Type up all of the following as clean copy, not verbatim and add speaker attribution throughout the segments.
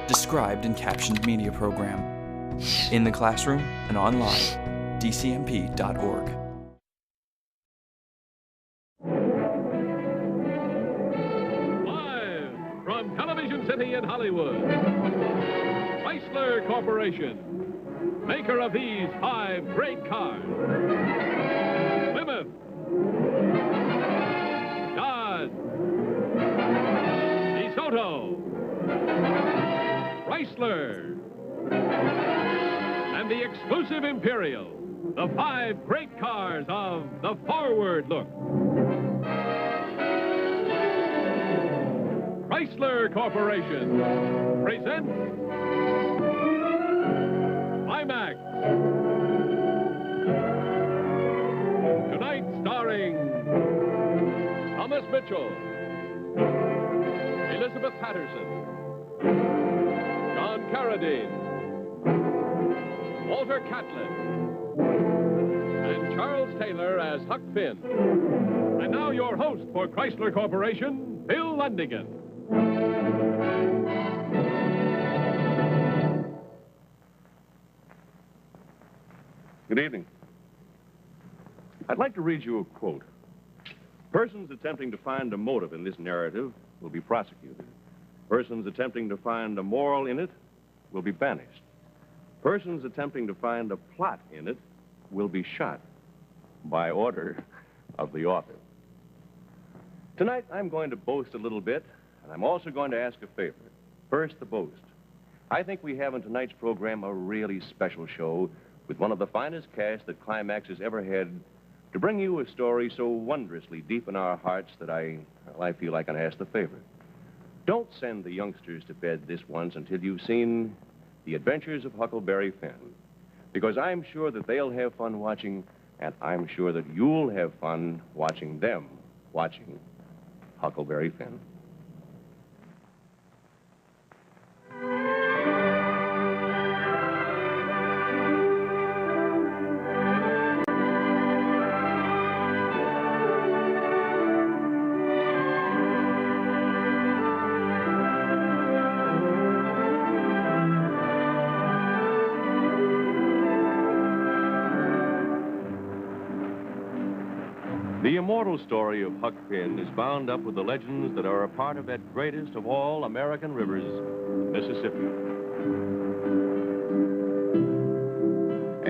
Speaker 1: described in Captioned media program. In the classroom and online, dcmp.org.
Speaker 2: Live from Television City in Hollywood, Chrysler Corporation, maker of these 5 great cars. Plymouth, Dodge, DeSoto, Chrysler, and the exclusive Imperial, the 5 great cars of the forward look. Chrysler Corporation presents Climax. Tonight starring Thomas Mitchell, Elizabeth Patterson, John Carradine, Walter Catlin, and Charles Taylor as Huck Finn. And now your host for Chrysler Corporation, Bill Lundigan.
Speaker 3: Good evening. I'd like to read you a quote. Persons attempting to find a motive in this narrative will be prosecuted. Persons attempting to find a moral in it will be banished. Persons attempting to find a plot in it will be shot by order of the author. Tonight, I'm going to boast a little bit, and I'm also going to ask a favor. First, the boast. I think we have in tonight's program a really special show with one of the finest casts that Climax has ever had to bring you a story so wondrously deep in our hearts that I feel I can ask the favor. Don't send the youngsters to bed this once until you've seen The Adventures of Huckleberry Finn, because I'm sure that they'll have fun watching, and I'm sure that you'll have fun watching them watching Huckleberry Finn. The immortal story of Huck Finn is bound up with the legends that are a part of that greatest of all American rivers, Mississippi.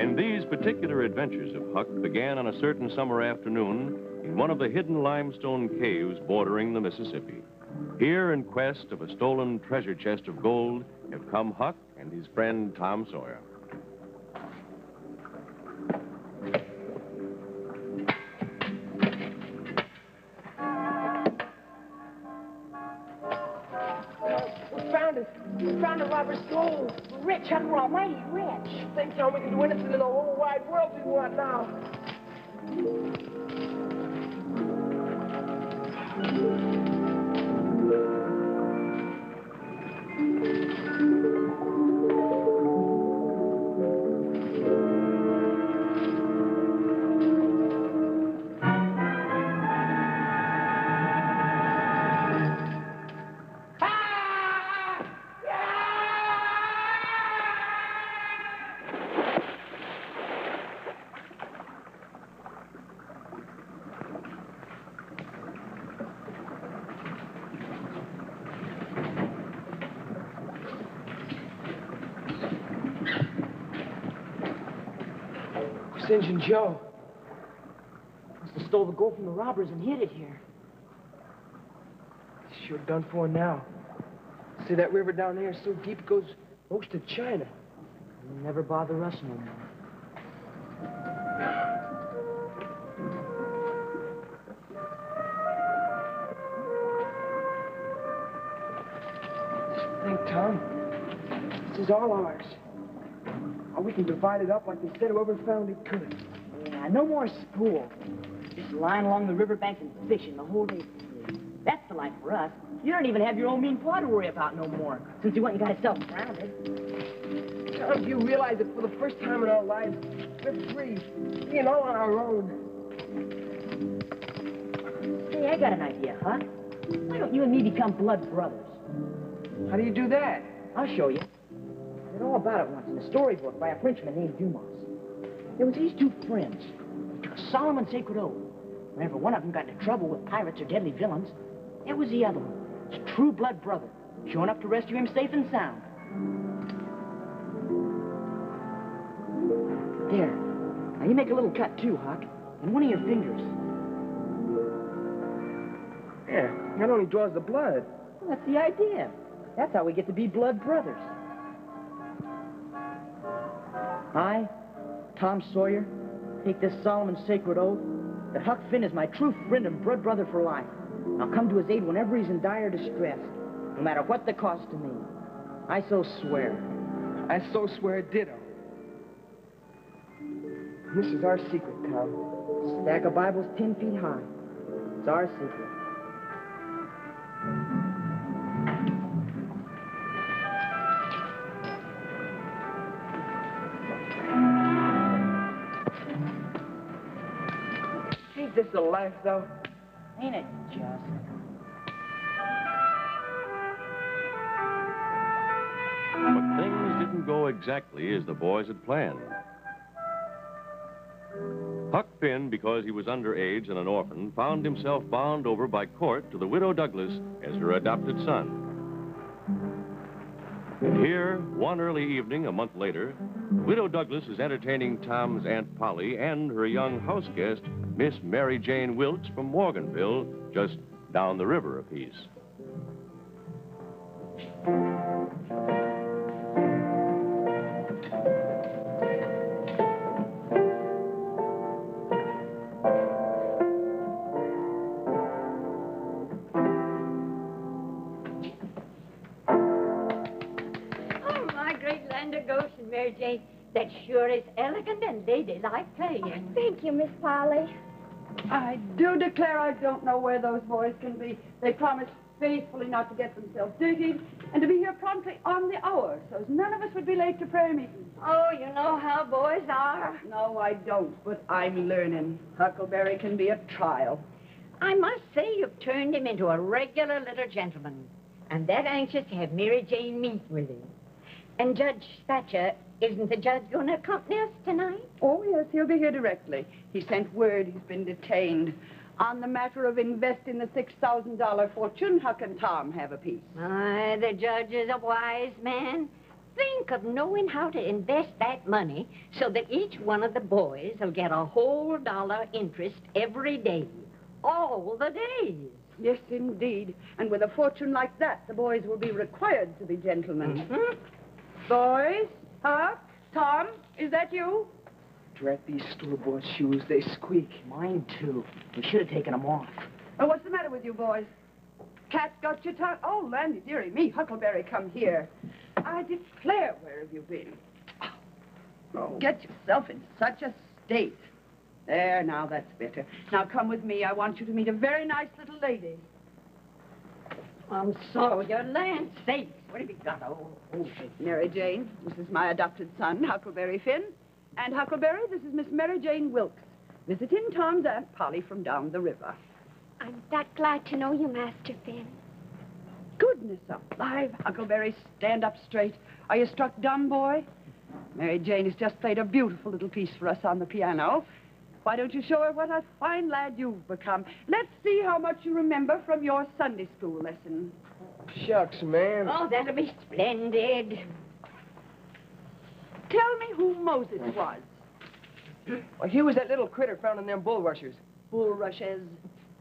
Speaker 3: And these particular adventures of Huck began on a certain summer afternoon in one of the hidden limestone caves bordering the Mississippi. Here, in quest of a stolen treasure chest of gold, have come Huck and his friend Tom Sawyer.
Speaker 4: We found a robber's gold. We're rich, Huck. We're almighty rich. Think how we can do anything in the whole wide world we want now. Injun Joe must have stole the gold from the robbers and hid it here. It's sure done for now. See, that river down there is so deep it goes most to China. It'll never bother us no more. Think, Tom, this is all ours. Or we can divide it up like they said whoever found it could.
Speaker 5: Yeah, no more school. Just lying along the riverbanks and fishing the whole day. That's the life for us. You don't even have your own mean paw to worry about no more, since you went and got yourself grounded.
Speaker 4: Tom, do you realize that for the first time in our lives, we're free, being all on our own?
Speaker 5: Hey, I got an idea, Huck. Why don't you and me become blood brothers?
Speaker 4: How do you do that?
Speaker 5: I'll show you. I read all about it once in a storybook by a Frenchman named Dumas. There was these two friends. They took a solemn and sacred oath. Whenever one of them got into trouble with pirates or deadly villains, there was the other one, his true blood brother, showing up to rescue him safe and sound. There. Now you make a little cut too, Huck, and one of your fingers.
Speaker 4: Yeah, that only draws the blood.
Speaker 5: Well, that's the idea. That's how we get to be blood brothers. I, Tom Sawyer, take this solemn and sacred oath that Huck Finn is my true friend and blood brother for life. I'll come to his aid whenever he's in dire distress, no matter what the cost to me. I so swear.
Speaker 4: I so swear ditto. This is our secret, Tom.
Speaker 5: A stack of Bibles 10 feet high. It's our secret.
Speaker 4: Ain't this a life, though?
Speaker 5: Ain't it just?
Speaker 3: But things didn't go exactly as the boys had planned. Huck Finn, because he was underage and an orphan, found himself bound over by court to the widow Douglas as her adopted son. And here, one early evening, a month later, Widow Douglas is entertaining Tom's Aunt Polly and her young house guest, Miss Mary Jane Wilkes from Morganville, just down the river a piece.
Speaker 6: Mary Jane, that sure is elegant and ladylike playing.
Speaker 7: Oh, thank you, Miss Polly.
Speaker 8: I do declare I don't know where those boys can be. They promised faithfully not to get themselves dirtied and to be here promptly on the hour, so as none of us would be late to prayer meeting.
Speaker 6: Oh, you know how boys are.
Speaker 8: No, I don't, but I'm learning. Huckleberry can be a trial.
Speaker 6: I must say you've turned him into a regular little gentleman, and that anxious to have Mary Jane meet with him. And Judge Thatcher, isn't the judge going to accompany us tonight?
Speaker 8: Oh, yes, he'll be here directly. He sent word he's been detained. On the matter of investing the $6,000 fortune, Huck and Tom have a piece.
Speaker 6: Aye, the judge is a wise man. Think of knowing how to invest that money so that each one of the boys will get a whole dollar interest every day. All the days.
Speaker 8: Yes, indeed. And with a fortune like that, the boys will be required to be gentlemen.
Speaker 6: Mm-hmm.
Speaker 8: Boys, Huck, Tom, is that you?
Speaker 4: Drat these store-bought shoes, they squeak.
Speaker 5: Mine, too. We should have taken them off.
Speaker 8: Oh, what's the matter with you boys? Cat got your tongue? Oh, Landy, dearie me, Huckleberry, come here. I declare, where have you been? Oh, get yourself in such a state. There, now, that's better. Now, come with me. I want you to meet a very nice little lady.
Speaker 6: I'm sorry, your land sakes. What have you got? Oh,
Speaker 8: Mary Jane, this is my adopted son, Huckleberry Finn. And Huckleberry, this is Miss Mary Jane Wilkes, visiting Tom's Aunt Polly from down the river.
Speaker 7: I'm that glad to know you, Master Finn.
Speaker 8: Goodness alive, Huckleberry, stand up straight. Are you struck dumb, boy? Mary Jane has just played a beautiful little piece for us on the piano. Why don't you show her what a fine lad you've become? Let's see how much you remember from your Sunday school lesson.
Speaker 4: Shucks, ma'am.
Speaker 6: Oh, that'll be splendid.
Speaker 8: Tell me who Moses was.
Speaker 4: Well, he was that little critter found in them bulrushers.
Speaker 8: Bulrushes.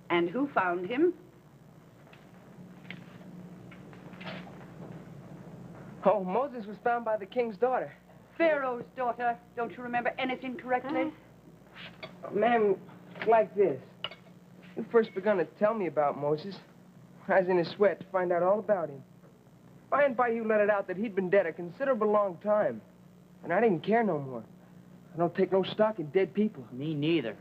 Speaker 8: And who found him?
Speaker 4: Oh, Moses was found by the king's daughter.
Speaker 8: Pharaoh's daughter. Don't you remember anything correctly?
Speaker 4: Ma'am, it's like this. You first begun to tell me about Moses. I was in a sweat to find out all about him. By and by, you let it out that he'd been dead a considerable long time. And I didn't care no more. I don't take no stock in dead people.
Speaker 5: Me neither.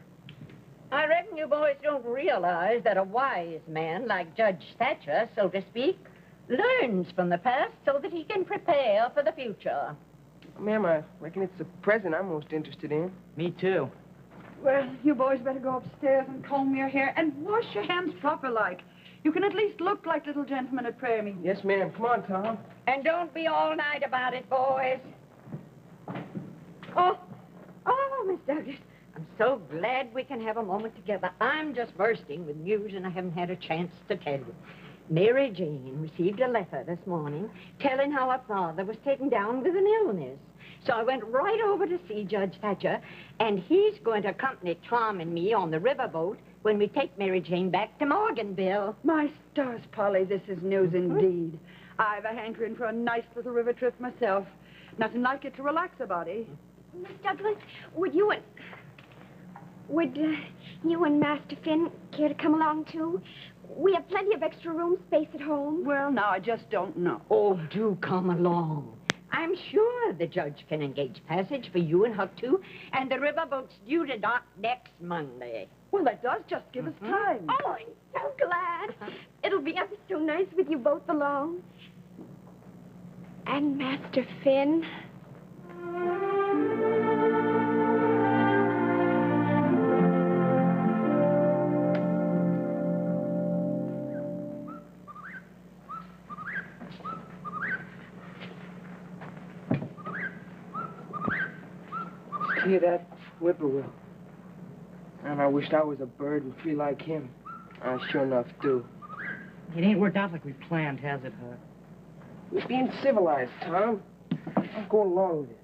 Speaker 6: I reckon you boys don't realize that a wise man like Judge Thatcher, so to speak, learns from the past so that he can prepare for the future.
Speaker 4: Ma'am, I reckon it's the present I'm most interested in.
Speaker 5: Me too.
Speaker 8: Well, you boys better go upstairs and comb your hair and wash your hands proper like. You can at least look like little gentlemen at prayer meetings.
Speaker 4: Yes, ma'am. Come on, Tom.
Speaker 6: And don't be all night about it, boys. Oh, Miss Douglas, I'm so glad we can have a moment together. I'm just bursting with news, and I haven't had a chance to tell you. Mary Jane received a letter this morning telling how her father was taken down with an illness. So I went right over to see Judge Thatcher, and he's going to accompany Tom and me on the riverboat when we take Mary Jane back to Morganville.
Speaker 8: My stars, Polly, this is news indeed. I've a hankering for a nice little river trip myself. Nothing like it to relax a body.
Speaker 7: Miss Douglas, would you and Master Finn care to come along, too? We have plenty of extra room space at home.
Speaker 8: Well, now, I just don't know.
Speaker 6: Oh, do come along. I'm sure the judge can engage passage for you and Huck, too, and the riverboat's due to dock next Monday.
Speaker 8: Well, that does just give us time.
Speaker 7: Oh, I'm so glad. It'll be ever so nice with you both along. And Master Finn.
Speaker 4: Hear that whippoorwill? And I wished I was a bird and free like him. I sure enough do.
Speaker 5: It ain't worked out like we planned, has it, Huck?
Speaker 4: We're being civilized, Tom. I'll go along with it.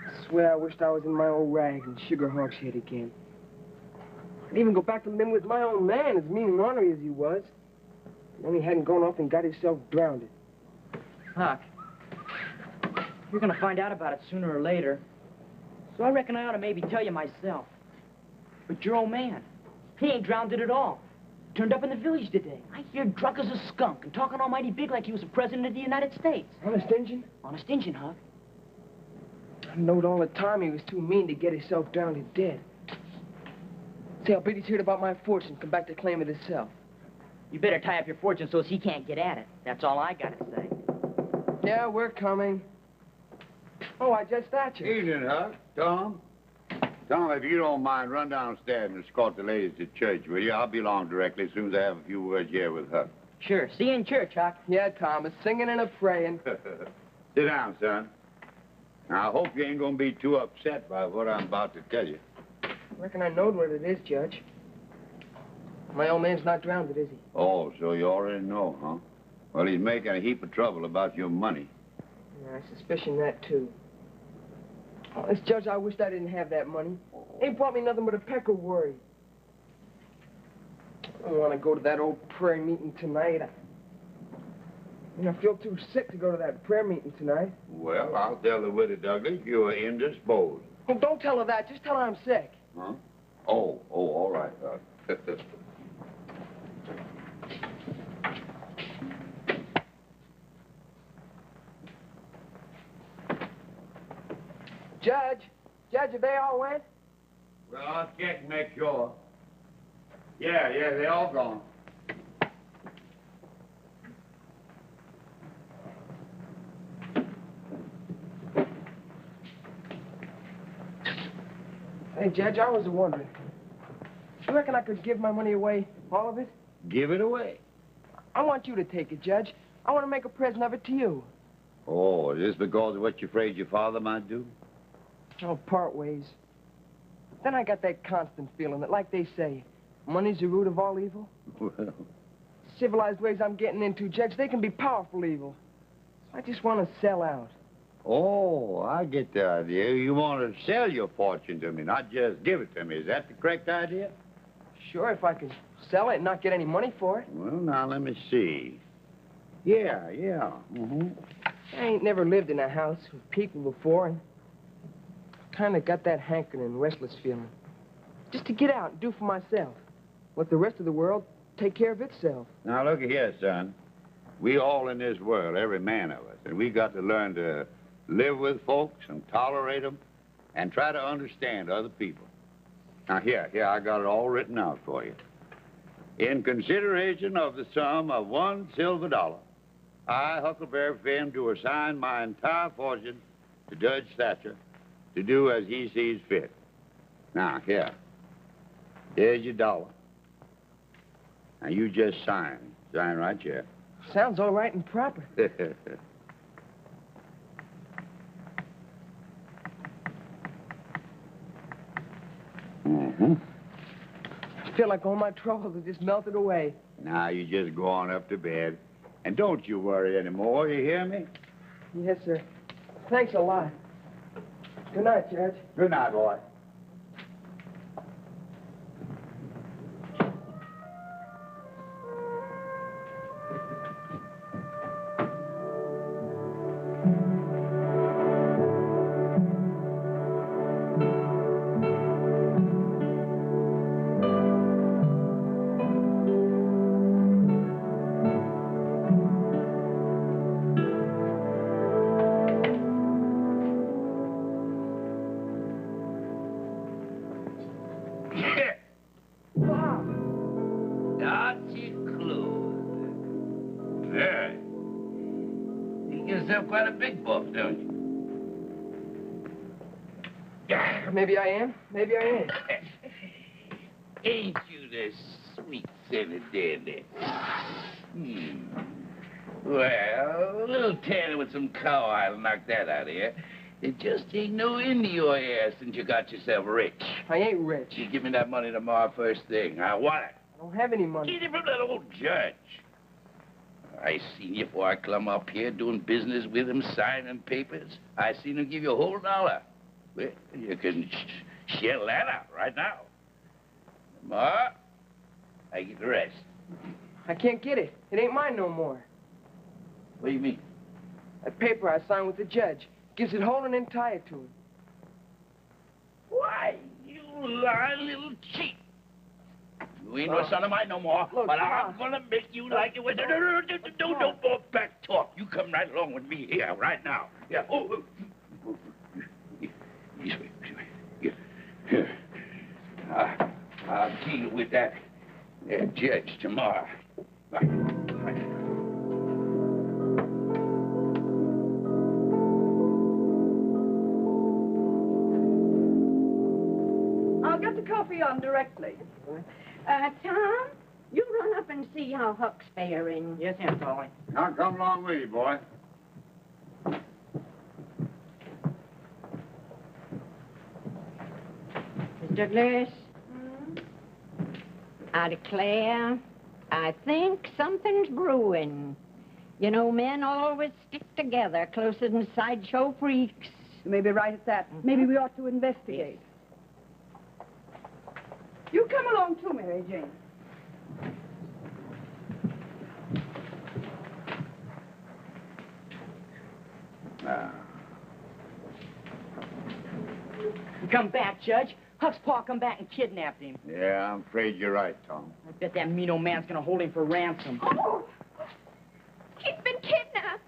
Speaker 4: I swear I wished I was in my old rag and Sugar Hawk's head again. I'd even go back to living with my own man, as mean and ornery as he was. Then he hadn't gone off and got himself drowned.
Speaker 5: Huck, you're gonna find out about it sooner or later. So I reckon I ought to maybe tell you myself. But your old man, he ain't drowned it at all. Turned up in the village today. I hear drunk as a skunk and talking almighty big like he was the president of the United States.
Speaker 4: Honest Injun?
Speaker 5: Honest Injun, Huck.
Speaker 4: I knowed all the time he was too mean to get himself drowned and dead. Say, I'll bet he's heard about my fortune, come back to claim it himself.
Speaker 5: You better tie up your fortune so as he can't get at it. That's all I gotta say.
Speaker 4: Yeah, we're coming. Oh, I just Thatcher.
Speaker 9: Evening, Huck. Tom? Tom, if you don't mind, run downstairs and escort the ladies to church, will you? I'll be along directly as soon as I have a few words here with Huck.
Speaker 5: Sure. See you in church, Huck.
Speaker 4: Yeah, Thomas, singing and a-praying.
Speaker 9: Sit down, son. Now, I hope you ain't gonna be too upset by what I'm about to tell you.
Speaker 4: Reckon I knowed what it is, Judge. My old man's not drowned, is he?
Speaker 9: Oh, so you already know, huh? Well, he's making a heap of trouble about your money.
Speaker 4: Yeah, I suspicion that, too. Oh, this Judge, I wished I didn't have that money. Ain't brought me nothing but a peck of worry. I don't want to go to that old prayer meeting tonight. I feel too sick to go to that prayer meeting tonight.
Speaker 9: Well, I'll tell the widow Douglas you are indisposed.
Speaker 4: Oh, don't tell her that. Just tell her I'm sick.
Speaker 9: Huh? Oh, all right, Huck.
Speaker 4: Judge, have they all went?
Speaker 9: Well, I'll check and make sure. Yeah, they all gone.
Speaker 4: Hey, Judge, I was wondering. You reckon I could give my money away, all of it?
Speaker 9: Give it away.
Speaker 4: I want you to take it, Judge. I want to make a present of it to you.
Speaker 9: Oh, is this because of what you're afraid your father might do?
Speaker 4: Oh, part ways. Then I got that constant feeling that, like they say, money's the root of all evil.
Speaker 9: Well,
Speaker 4: Civilized ways I'm getting into, Judge, they can be powerful evil. So I just want to sell out.
Speaker 9: oh, I get the idea. You want to sell your fortune to me, not just give it to me. Is that the correct idea?
Speaker 4: Sure, if I could sell it and not get any money for it.
Speaker 9: Well, now, let me see. Yeah.
Speaker 4: I ain't never lived in a house with people before, and kind of got that hankering and restless feeling. Just to get out and do for myself. Let the rest of the world take care of itself.
Speaker 9: Now, look here, son. We all in this world, every man of us, and we got to learn to live with folks and tolerate them and try to understand other people. Now, here, I got it all written out for you. In consideration of the sum of $1 silver, I, Huckleberry Finn, do assign my entire fortune to Judge Thatcher to do as he sees fit. Now, here's your dollar. Now, you just sign. Sign right here.
Speaker 4: Sounds all right and proper.
Speaker 9: Mm-hmm.
Speaker 4: I feel like all my troubles have just melted away.
Speaker 9: Now, you just go on up to bed. And don't you worry anymore, you hear me?
Speaker 4: Yes, sir. Thanks a lot. Good night, Judge.
Speaker 9: Good night, boy.
Speaker 10: Quite a big buff, don't you?
Speaker 4: Maybe I am. Maybe I ain't.
Speaker 10: Ain't you the sweet-scented dandy? Well, a little tanner with some cow oil will knock that out of you. It just ain't no into your ass since you got yourself rich.
Speaker 4: I ain't rich.
Speaker 10: You give me that money tomorrow first thing. I want it.
Speaker 4: I don't have any money.
Speaker 10: Get it from that old judge. I seen you before I clum up here doing business with him, signing papers. I seen him give you a whole $1. Well, you can shell that out right now. Tomorrow, I get the rest.
Speaker 4: I can't get it. It ain't mine no more.
Speaker 10: What do you mean?
Speaker 4: That paper I signed with the judge gives it whole and entire to him.
Speaker 10: Why, you lying little cheat. You ain't no son of mine no more,
Speaker 4: Look,
Speaker 10: but I'm gonna make you like it. No more back talk. You come right along with me here, right now. Yeah. Oh. This way. Here. I'll deal with that judge tomorrow. Bye.
Speaker 8: I'll get the coffee on directly.
Speaker 6: Tom, you run up and see how Huck's faring.
Speaker 5: Yes, Aunt Polly.
Speaker 9: I'll come along with you, boy.
Speaker 6: Miss Douglas, I declare, I think something's brewing. You know, men always stick together closer than sideshow freaks.
Speaker 8: You may be right at that. Maybe we ought to investigate. You come along too, Mary Jane.
Speaker 5: Come back, Judge. Huck's pa come back and kidnapped him.
Speaker 9: Yeah, I'm afraid you're right, Tom.
Speaker 5: I bet that mean old man's gonna hold him for ransom.
Speaker 7: Oh, he's been kidnapped.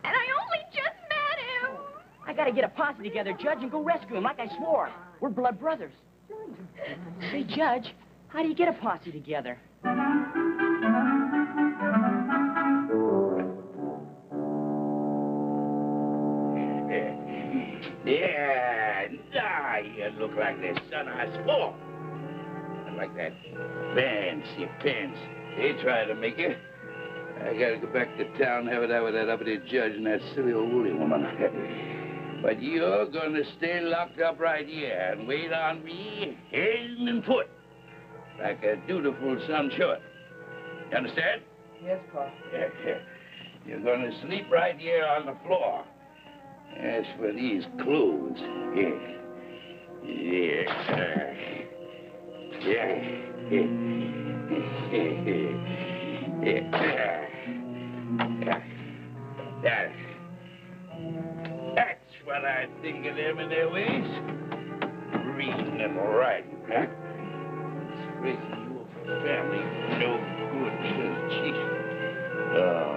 Speaker 7: And I only just met him.
Speaker 5: I gotta get a posse together, Judge, and go rescue him like I swore. We're blood brothers. Say, Judge, how do you get a posse together?
Speaker 10: Yeah, now you look like the son I swore. Like that fancy pants they try to make you. I gotta go back to town and have it out with that uppity judge and that silly old woolly woman. But you're gonna stay locked up right here and wait on me hand and foot, like a dutiful son should. You understand?
Speaker 4: Yes, Pa.
Speaker 10: Yeah. You're gonna sleep right here on the floor. As for these clothes, That's what I think of them and their ways. Reading and writing, huh? It's raising your family no good, chief. Oh.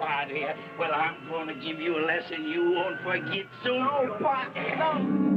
Speaker 10: part here. Well, I'm going to give you a lesson you won't forget soon.
Speaker 4: No, Pop, no.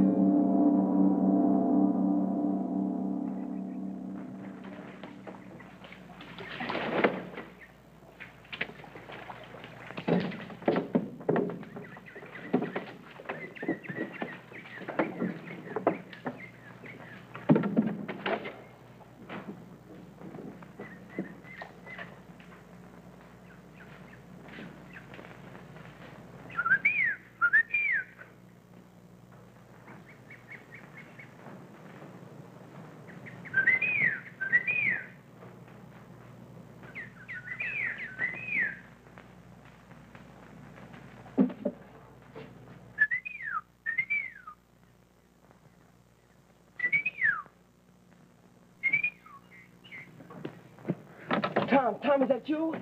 Speaker 4: Tom, is that you?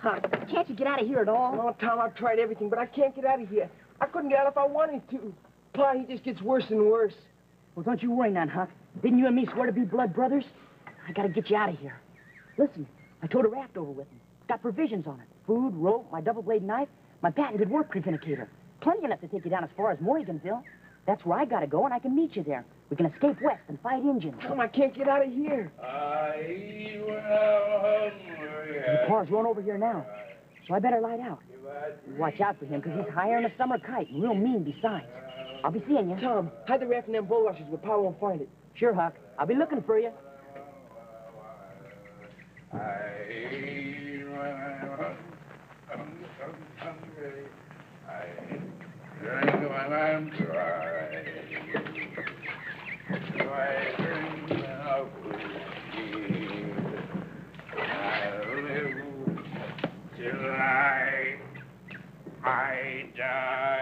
Speaker 5: Can't you get out of here at all?
Speaker 4: No, Tom, I've tried everything, but I can't get out of here. I couldn't get out if I wanted to. Pa, he just gets worse and worse.
Speaker 5: Well, don't you worry none, Huck. Didn't you and me swear to be blood brothers? I gotta get you out of here. Listen, I towed a raft over with him. Got provisions on it. Food, rope, my double-blade knife, my patented work preventicator. Plenty enough to take you down as far as Morganville. That's where I gotta go, and I can meet you there. We can escape west and fight Indians.
Speaker 4: Tom, I can't get out of here.
Speaker 5: Your pa's run over here now, so I better light out. Watch out for him, because he's higher than a summer kite and real mean besides. I'll be seeing you.
Speaker 4: Tom, hide the raft in them bulrushes where Pa won't find it.
Speaker 5: Sure, Huck. I'll be looking for you.
Speaker 10: I die.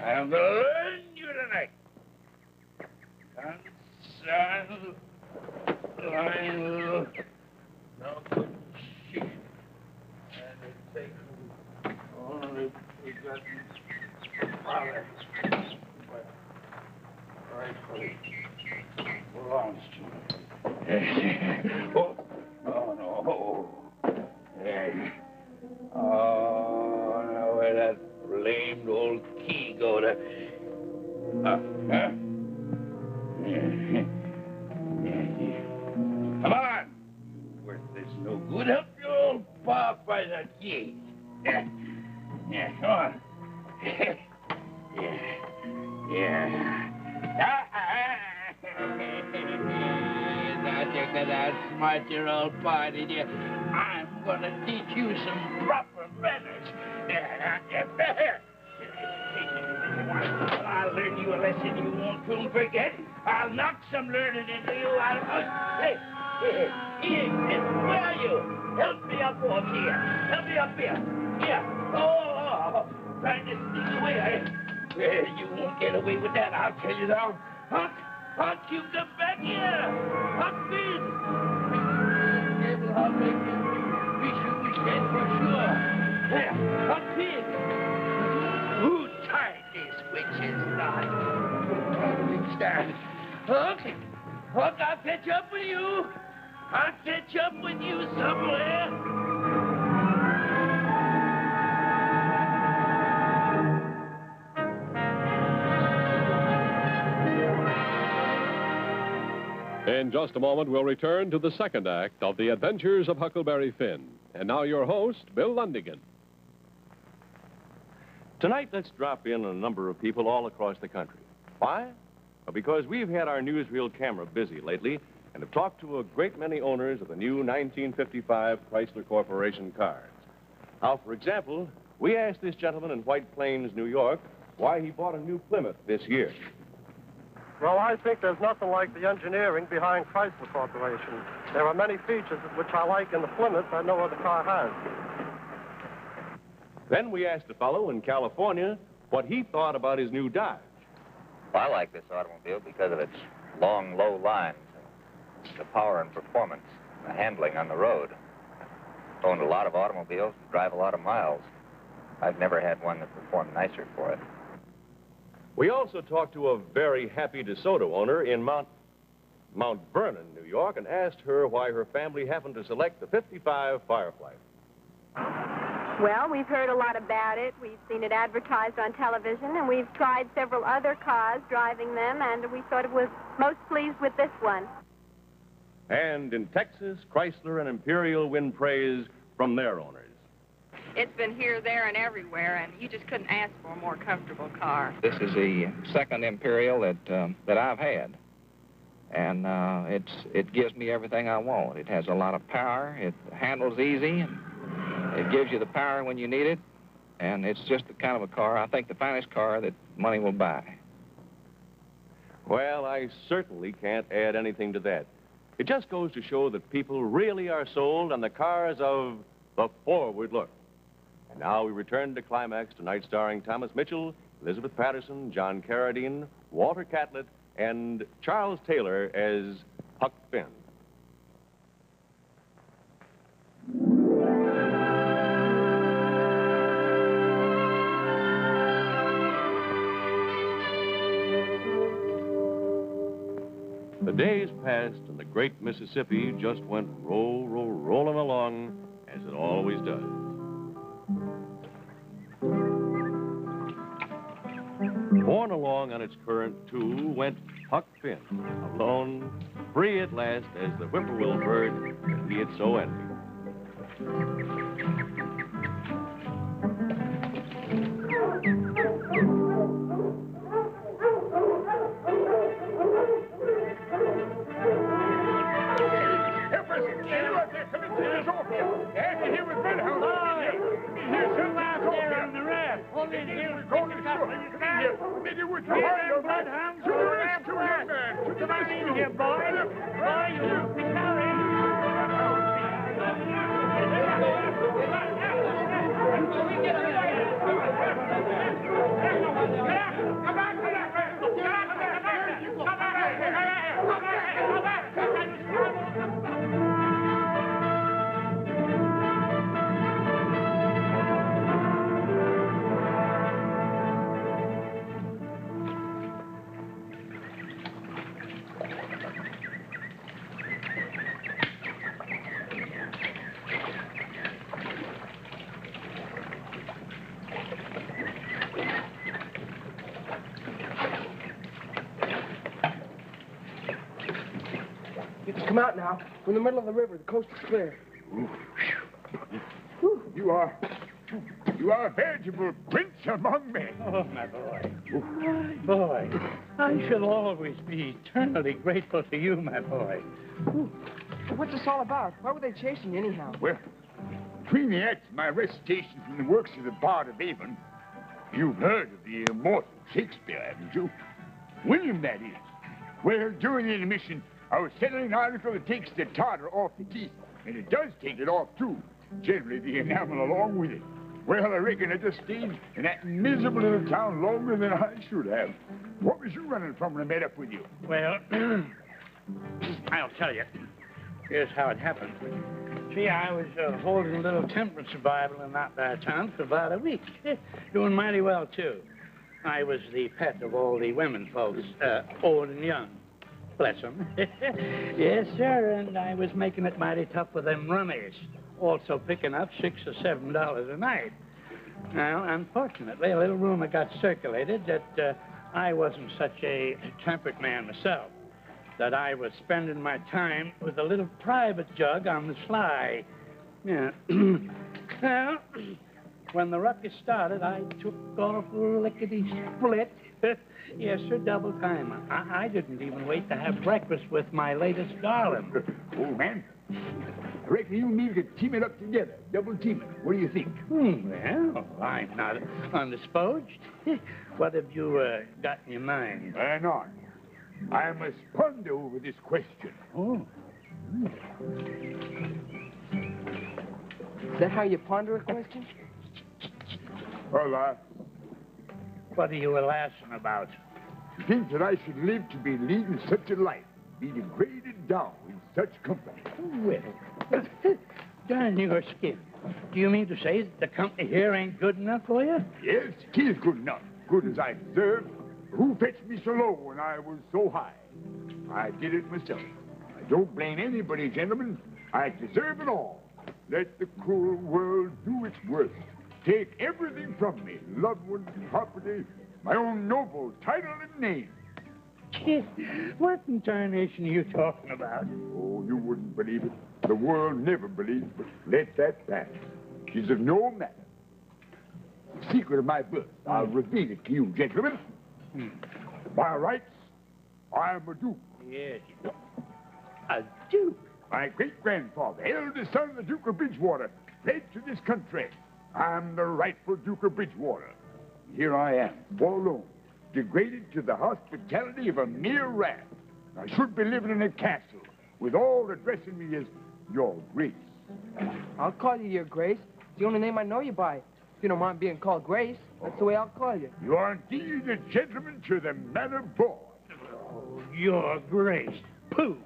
Speaker 10: I'm gonna learn you tonight. Son, line, no good shit. And it takes only begotten father. But rightfully belongs to me. Oh, no. Oh, now where that blamed old key go to? Come on! Worthless, no good. Help your old pa find that key. Yeah, come on. Now you can outsmart your old pa, did you? I'm gonna teach you some proper manners. I'll learn you a lesson you won't soon forget. I'll knock some learning into you. Hey, where are you? Help me up off here. Help me up here. Here. Oh, trying to sneak away. You won't get away with that, I'll tell you now. Huck, you come back here. Huck, Finn. I'll make you be dead for sure. There, Huck, Finn. Who tied this witch's knot? Stand. Huck, I'll catch up with you. I'll catch up with you somewhere.
Speaker 2: In just a moment, we'll return to the second act of The Adventures of Huckleberry Finn. And now your host, Bill Lundigan.
Speaker 3: Tonight, let's drop in on a number of people all across the country. Why? Well, because we've had our newsreel camera busy lately and have talked to a great many owners of the new 1955 Chrysler Corporation cars. Now, for example, we asked this gentleman in White Plains, New York, why he bought a new Plymouth this year.
Speaker 11: Well, I think there's nothing like the engineering behind Chrysler Corporation. There are many features which I like in the Plymouth that no other car has.
Speaker 3: Then we asked a fellow in California what he thought about his new Dodge.
Speaker 12: Well, I like this automobile because of its long, low lines, the power and performance, and the handling on the road. Owned a lot of automobiles and drive a lot of miles. I've never had one that performed nicer for it.
Speaker 3: We also talked to a very happy DeSoto owner in Mount... Mount Vernon, New York, and asked her why her family happened to select the 55 Firefly.
Speaker 13: Well, we've heard a lot about it. We've seen it advertised on television, and we've tried several other cars, driving them, and we thought it was most pleased with this one.
Speaker 3: And in Texas, Chrysler and Imperial win praise from their owners.
Speaker 14: It's been here, there, and everywhere, and you just couldn't ask for a more comfortable car.
Speaker 12: This is the second Imperial that I've had. And it gives me everything I want. It has a lot of power. It handles easy. And it gives you the power when you need it. And it's just the kind of a car, I think, the finest car that money will buy.
Speaker 3: Well, I certainly can't add anything to that. It just goes to show that people really are sold on the cars of the forward look. And now we return to Climax, tonight starring Thomas Mitchell, Elizabeth Patterson, John Carradine, Walter Catlett, and Charles Taylor as Huck Finn. The days passed, and the great Mississippi just went rolling along, as it always does. Borne along on its current, too, went Huck Finn, alone, free at last as the whippoorwill bird that he had so envied.
Speaker 4: You can come out now. We're in the middle of the river. The coast is clear.
Speaker 15: You are a veritable prince among men.
Speaker 16: Oh, my boy. My boy. I shall always be eternally grateful to you, my boy.
Speaker 4: What's this all about? Why were they chasing you anyhow?
Speaker 15: Well, between the acts of my recitation from the works of the Bard of Avon, you've heard of the immortal Shakespeare, haven't you? William, that is. Well, during the intermission, I was settling an article that takes the tartar off the teeth, and it does take it off, too. Generally, the enamel along with it. Well, I reckon I just stayed in that miserable little town longer than I should have. What was you running from when I met up with you?
Speaker 16: Well, I'll tell you. Here's how it happened. See, I was holding a little temperance Bible in that there town for about a week. Doing mighty well, too. I was the pet of all the women folks, old and young. Bless them. Yes, sir, and I was making it mighty tough with them rummies. Also picking up $6 or $7 a night. Now, unfortunately, a little rumor got circulated that I wasn't such a temperate man myself. That I was spending my time with a little private jug on the sly. Yeah. Well, when the ruckus started, I took off lickety-split. Yes, sir, double timer. I didn't even wait to have breakfast with my latest darling.
Speaker 15: Old man, I reckon you and me could team it up together. Double team it. What do you think?
Speaker 16: Well, I'm not undisposed. What have you got in your mind?
Speaker 15: Hang on. I must ponder over this question.
Speaker 16: Oh.
Speaker 4: Is that how you ponder a question?
Speaker 15: Well,
Speaker 16: What are you laughing about?
Speaker 15: To think that I should live to be leading such a life, be degraded down in such company.
Speaker 16: Well, darn your skin. Do you mean to say that the company here ain't good enough for you?
Speaker 15: Yes, it is good enough. Good as I deserve. Who fetched me so low when I was so high? I did it myself. I don't blame anybody, gentlemen. I deserve it all. Let the cruel world do its worst. Take everything from me, loved ones, property, my own noble title and name.
Speaker 16: What in tarnation are you talking about?
Speaker 15: Oh, you wouldn't believe it. The world never believes, but let that pass. It's of no matter. The secret of my birth, I'll reveal it to you, gentlemen. By rights, I am a duke.
Speaker 16: Yes, a duke?
Speaker 15: My great-grandfather, eldest son of the Duke of Bridgewater, fled to this country. I'm the rightful Duke of Bridgewater. Here I am, forlorn, degraded to the hospitality of a mere rat. I should be living in a castle, with all addressing me as Your Grace.
Speaker 4: I'll call you Your Grace. It's the only name I know you by. If you don't mind being called Grace, that's the way I'll call you.
Speaker 15: You are indeed a gentleman to the manner born.
Speaker 16: Oh, Your Grace. Pooh.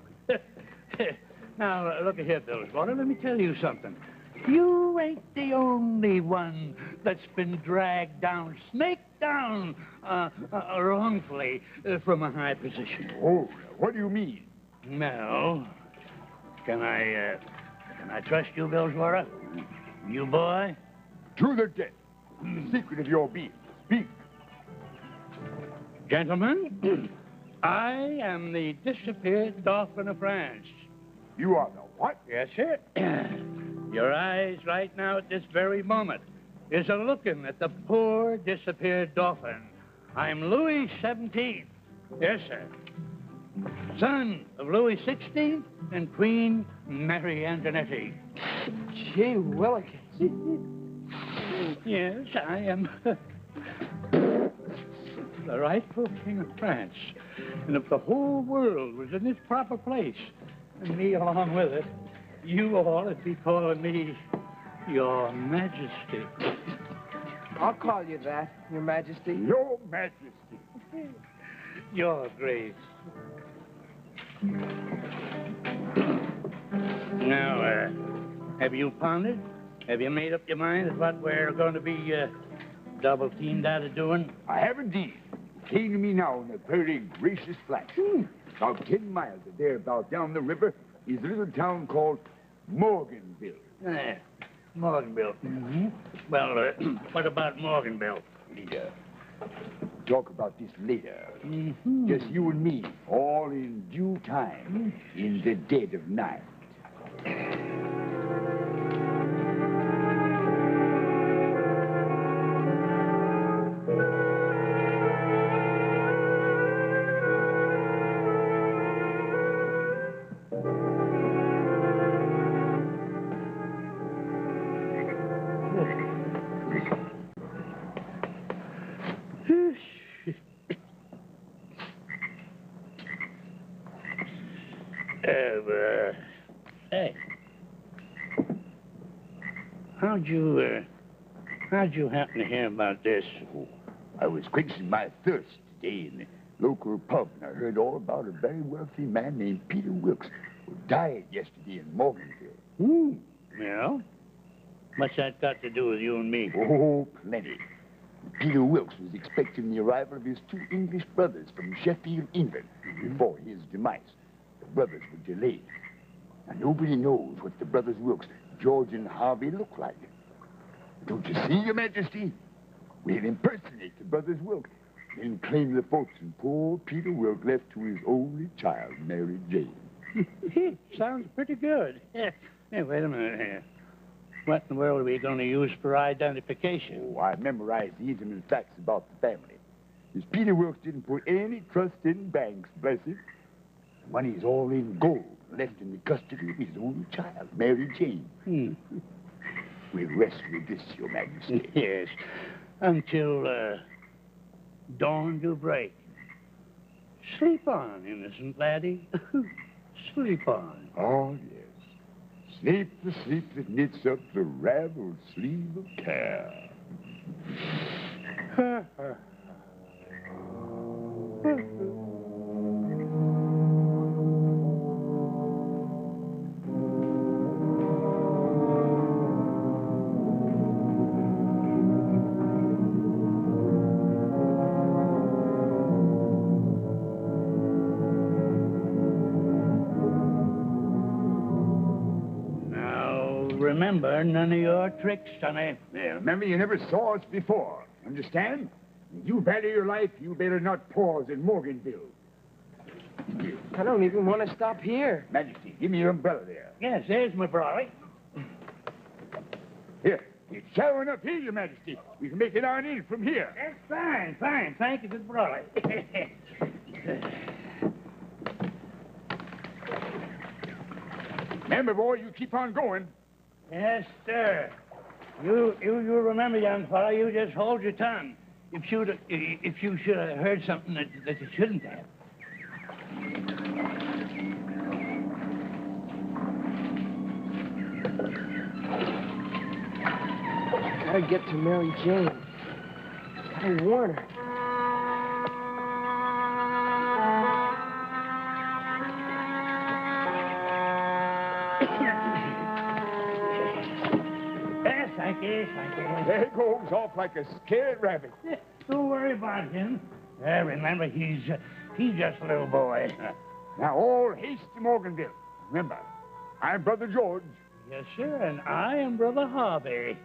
Speaker 16: Now, look here, Billswater, let me tell you something. You ain't the only one that's been dragged down, snaked down, wrongfully from a high position.
Speaker 15: Oh, what do you mean?
Speaker 16: Now, can I trust you, Billswater? You boy?
Speaker 15: To the death. The secret of your being. Speak.
Speaker 16: Gentlemen, I am the disappeared Dauphin of France.
Speaker 15: You are the what?
Speaker 16: Yes, sir. Your eyes right now at this very moment is a-looking at the poor disappeared Dauphin. I'm Louis XVII. Yes, sir. Son of Louis XVI and Queen Mary Antoinette.
Speaker 4: Gee willikers.
Speaker 16: Yes, I am the rightful King of France. And if the whole world was in its proper place, and me along with it, you all would be calling me Your Majesty.
Speaker 4: I'll call you that, Your Majesty.
Speaker 15: Your Majesty.
Speaker 16: Your Grace. Now, have you pondered? Have you made up your mind as what we're going to be double-teamed out of doing?
Speaker 15: I have indeed. It came to me now in a very gracious flash. About 10 miles or thereabout down the river is a little town called Morganville.
Speaker 16: Morganville. Mm-hmm. Well, what about Morganville?
Speaker 15: Later. Talk about this later. Mm-hmm. Just you and me, all in due time, in the dead of night.
Speaker 16: Hey. How'd you happen to hear about this?
Speaker 15: Oh, I was quenching my thirst today in the local pub, and I heard all about a very wealthy man named Peter Wilkes, who died yesterday in Morganville.
Speaker 16: Well, what's that got to do with you and me?
Speaker 15: Oh, plenty. Peter Wilkes was expecting the arrival of his 2 English brothers from Sheffield, England, before his demise. The brothers were delayed. Now, nobody knows what the brothers Wilkes, George and Harvey, look like. Don't you see, Your Majesty? We'll impersonate the brothers Wilkes, then claim the fortune poor Peter Wilkes left to his only child, Mary Jane.
Speaker 16: Sounds pretty good. Hey, wait a minute here. What in the world are we going to use for identification?
Speaker 15: Oh, I memorized the intimate facts about the family. This Peter Wilkes didn't put any trust in banks, bless him. Money's all in gold, left in the custody of his only child, Mary Jane. We'll rest with this, Your Majesty.
Speaker 16: Yes, until dawn do break. Sleep on, innocent laddie. Sleep on.
Speaker 15: Oh, yes. Sleep the sleep that knits up the raveled sleeve of care.
Speaker 16: remember none of your tricks, Sonny.
Speaker 15: Yeah, remember you never saw us before. Understand? If you value your life, you better not pause in Morganville.
Speaker 4: I don't even want to stop here.
Speaker 15: Majesty, give me your umbrella there.
Speaker 16: Yes, there's my brolly.
Speaker 15: Here, it's showering up here, Your Majesty. We can make it on in from here.
Speaker 16: That's fine, fine. Thank you for the brolly.
Speaker 15: Remember, boy, you keep on going.
Speaker 16: Yes, sir. You remember, young fellow, you just hold your tongue. If you should have heard something that you shouldn't have.
Speaker 4: Gotta get to Mary Jane. Gotta warn her.
Speaker 16: Yes, I guess.
Speaker 15: There he goes, off like a scared rabbit.
Speaker 16: Don't worry about him. Remember, he's just a little boy.
Speaker 15: Now, all haste to Morganville. Remember, I'm Brother George.
Speaker 16: Yes, sir, and I am Brother Harvey.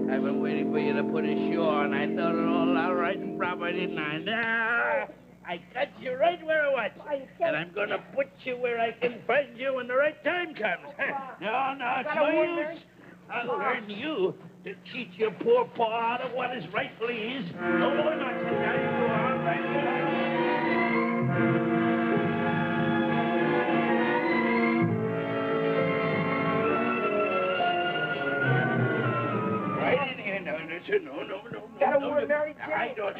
Speaker 10: I've been waiting for you to put ashore, and I thought it all out right and proper, didn't I? Now, I got you right where I want you. And I'm going to put you where I can find you when the right time comes. No, it's no use. I'll learn you to teach your poor paw out of what is rightfully his. No more nonsense. Now you go on right here. No.
Speaker 4: Gotta warn Mary Jane.
Speaker 10: I don't.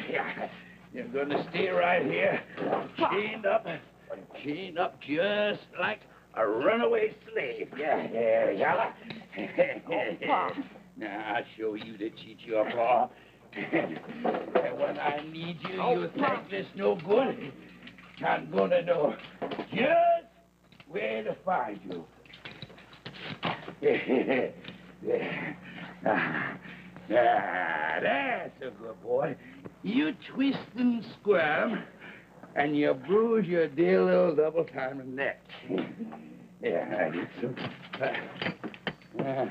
Speaker 10: You're going to stay right here, chained up just like a runaway slave. Yeah. Now, I'll show you to teach your paw. And when I need you, you thankless no good. I'm going to know just where to find you. That's a good boy. You twist and squirm, and you bruise your dear little double-timing neck. I get some. Oh.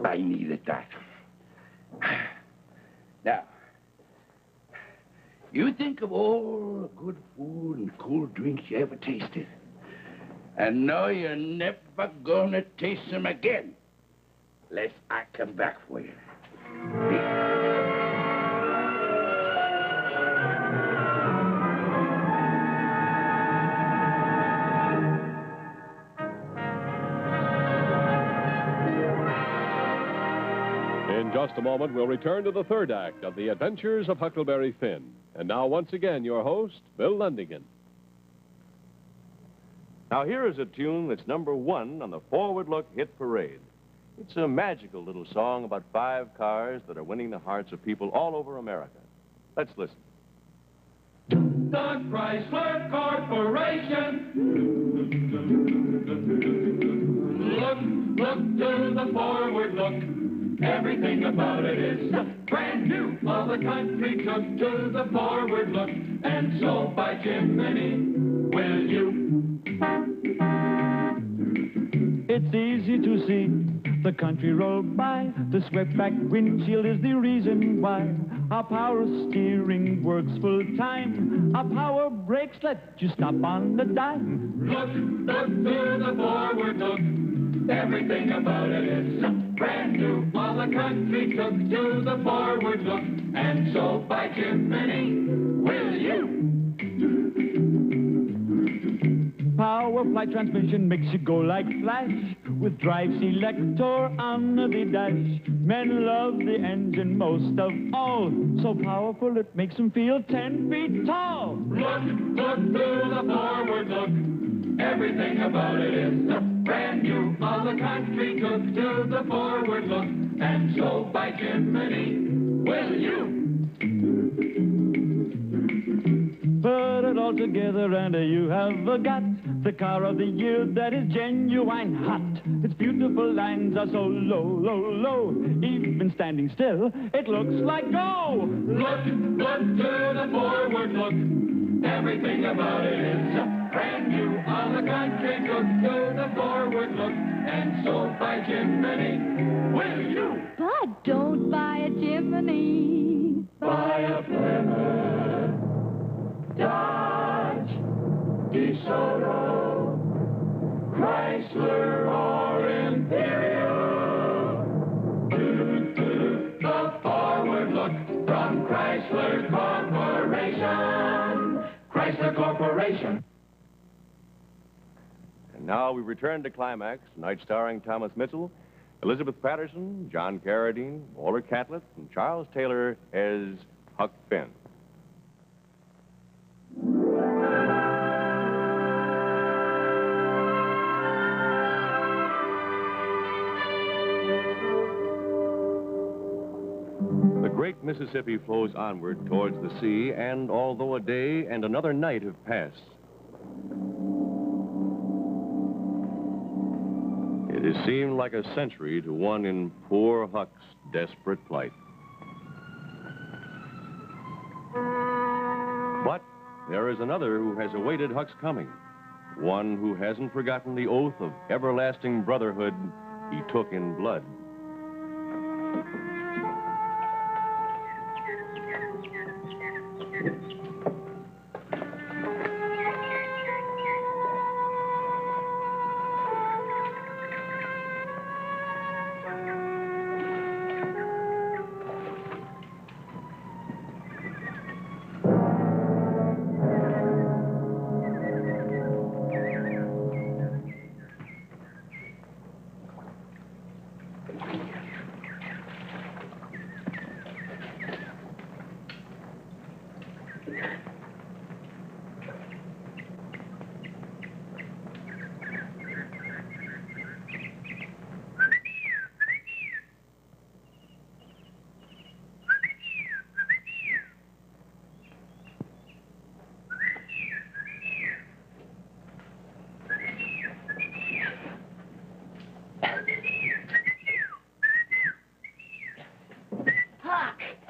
Speaker 10: I needed that. Now, you think of all the good food and cool drinks you ever tasted, and know you're never gonna taste them again, unless I come back for you.
Speaker 2: In just a moment, we'll return to the third act of The Adventures of Huckleberry Finn. And now, once again, your host, Bill Lundigan.
Speaker 3: Now, here is a tune that's #1 on the Forward Look Hit Parade. It's a magical little song about 5 cars that are winning the hearts of people all over America. Let's listen.
Speaker 17: The Chrysler Corporation. Look to the forward look. Everything about it is brand new. All the country took to the forward look. And so by Jiminy, will you?
Speaker 18: It's easy to see the country roll by. The swept back windshield is the reason why. Our power steering works full time. Our power brakes let you stop on the dime.
Speaker 17: Look to the forward look. Everything about it is brand new. All the country took to the forward look. And so by Jiminy, will you?
Speaker 18: Power flight transmission makes you go like flash. with drive selector on the dash. Men love the engine most of all, so powerful it makes them feel 10 feet tall.
Speaker 17: Look to the forward look. Everything about it is brand new. All the country took to the forward look. And so by Jiminy, will you?
Speaker 18: Put it all together and you have got the car of the year that is genuine hot. Its beautiful lines are so low, low, low. Even standing still, it looks like go.
Speaker 17: Look to the forward look. Everything about it is brand new. All the country took to the forward look. And so by Jiminy, will you?
Speaker 7: But don't buy a Jiminy.
Speaker 17: Buy a Plymouth, Dodge, DeSoto, Chrysler, or Imperial. The forward look from Chrysler Corporation. Chrysler Corporation.
Speaker 3: And now we return to Climax, tonight starring Thomas Mitchell, Elizabeth Patterson, John Carradine, Walter Catlett, and Charles Taylor as Huck Finn. The great Mississippi flows onward towards the sea, and although a day and another night have passed, it has seemed like a century to one in poor Huck's desperate plight. But there is another who has awaited Huck's coming, one who hasn't forgotten the oath of everlasting brotherhood he took in blood.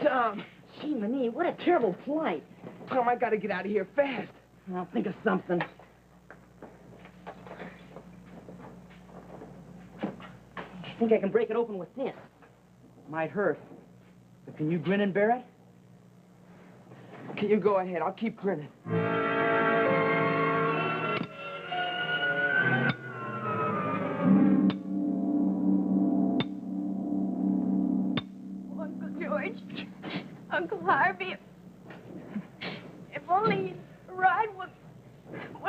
Speaker 5: Tom. Gee, what a terrible flight.
Speaker 4: Tom, I gotta get out of here fast.
Speaker 5: I'll think of something. I think I can break it open with this. Might hurt. But can you grin and bear it?
Speaker 4: Can you go ahead? I'll keep grinning.
Speaker 7: Uncle Harvey, if only he'd ride when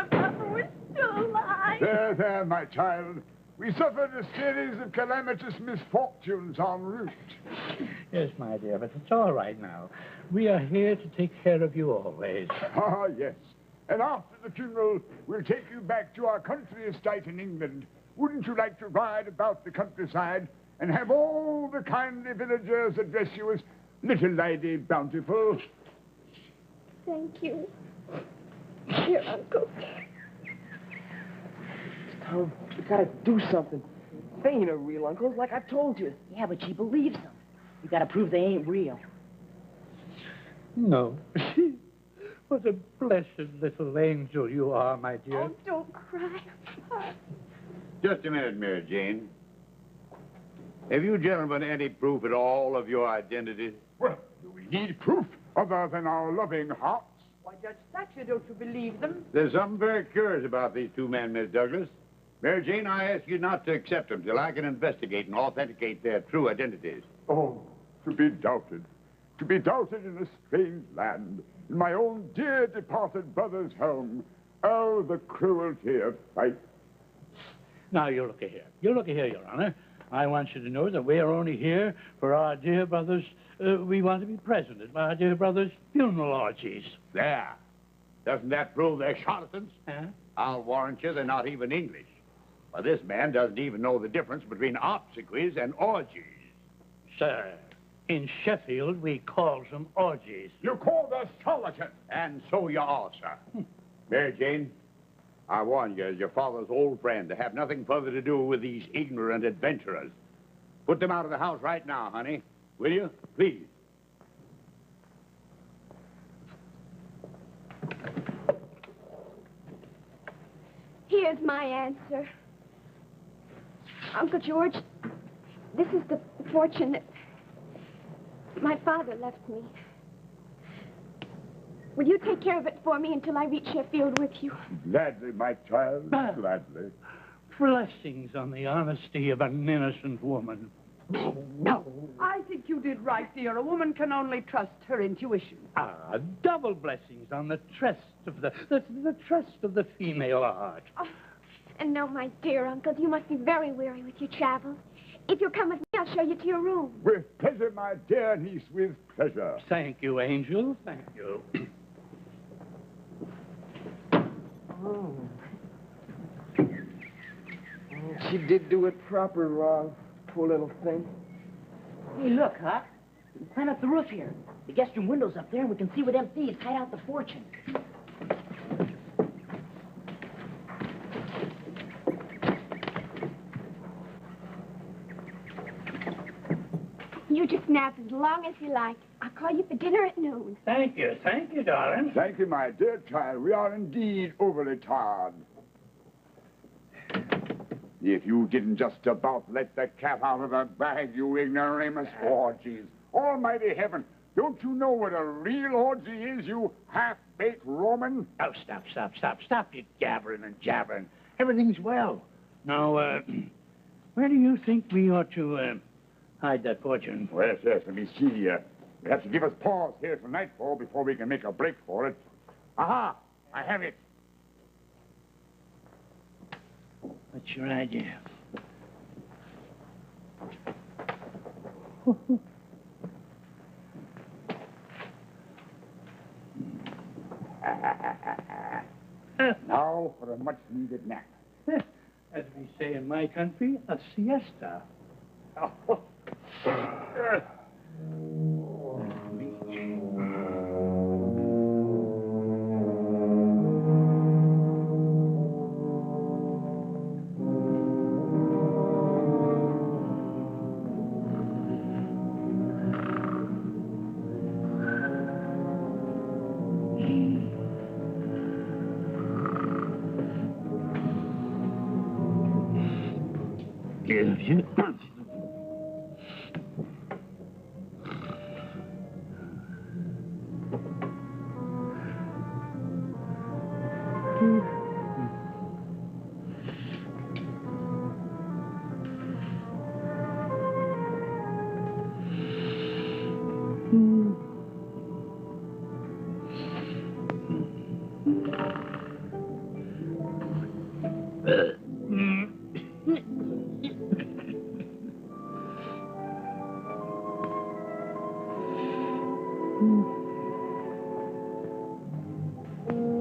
Speaker 7: Papa was still alive.
Speaker 15: There, my child. We suffered a series of calamitous misfortunes en route.
Speaker 16: Yes, my dear, but it's all right now. We are here to take care of you always.
Speaker 15: Ah, yes. And after the funeral, we'll take you back to our country estate in England. Wouldn't you like to ride about the countryside and have all the kindly villagers address you as Little Lady Bountiful?
Speaker 7: Thank you. Dear Uncle.
Speaker 4: Tom, you gotta do something. They ain't a real uncles, like I told you.
Speaker 5: Yeah, but she believes them. You gotta prove they ain't real.
Speaker 16: No. What a blessed little angel you are, my dear.
Speaker 7: Oh, don't cry, Papa.
Speaker 9: Just a minute, Mary Jane. Have you gentlemen any proof at all of your identity?
Speaker 15: Well, do we need proof other than our loving hearts?
Speaker 8: Why, Judge Thatcher, don't you believe them?
Speaker 9: There's something very curious about these two men, Miss Douglas. Mary Jane, I ask you not to accept them till I can investigate and authenticate their true identities.
Speaker 15: Oh, to be doubted. To be doubted in a strange land, in my own dear departed brother's home. Oh, the cruelty of fate.
Speaker 16: Now, you look here. You look here, Your Honor. I want you to know that we are only here for our dear brother's... we want to be present at our dear brother's funeral orgies.
Speaker 9: There. Doesn't that prove they're charlatans?
Speaker 16: Huh?
Speaker 9: I'll warrant you they're not even English. Well, this man doesn't even know the difference between obsequies and orgies.
Speaker 16: Sir, in Sheffield, we call them orgies.
Speaker 15: You call us charlatans.
Speaker 9: And so you are, sir. Mary Jane, I warn you, as your father's old friend, to have nothing further to do with these ignorant adventurers. Put them out of the house right now, honey. Will you? Please.
Speaker 7: Here's my answer. Uncle George, this is the fortune that my father left me. Will you take care of it for me until I reach Sheffield with you?
Speaker 15: Gladly, my child, gladly.
Speaker 16: Blessings on the honesty of an innocent woman.
Speaker 8: No. I think you did right, dear. A woman can only trust her intuition.
Speaker 16: Double blessings on the trust of the trust of the female heart.
Speaker 7: Oh, and no, my dear uncle, you must be very weary with your travels. If you'll come with me, I'll show you to your room.
Speaker 15: With pleasure, my dear niece, with pleasure.
Speaker 16: Thank you, Angel. Thank you.
Speaker 4: Oh. She did do it proper wrong, poor little thing.
Speaker 5: Hey, look, Huck. We can climb up the roof here. The guest room window's up there, and we can see where them thieves hide out the fortune.
Speaker 7: You just nap as long as you like. I'll call you for dinner at noon.
Speaker 16: Thank you, darling.
Speaker 15: Thank you, my dear child. We are indeed overly tired. If you didn't just about let the cat out of the bag, you ignoramus. Orgies. Almighty heaven. Don't you know what a real orgy is, you half-baked Roman?
Speaker 16: Oh, stop you gabbering and jabbering. Everything's well. Now, where do you think we ought to, hide that fortune?
Speaker 15: Well, yes, let me see. We have to give us pause here till nightfall before we can make a break for it. Aha! I have it.
Speaker 16: What's your idea?
Speaker 15: Now for a much-needed nap.
Speaker 16: As we say in my country, a siesta.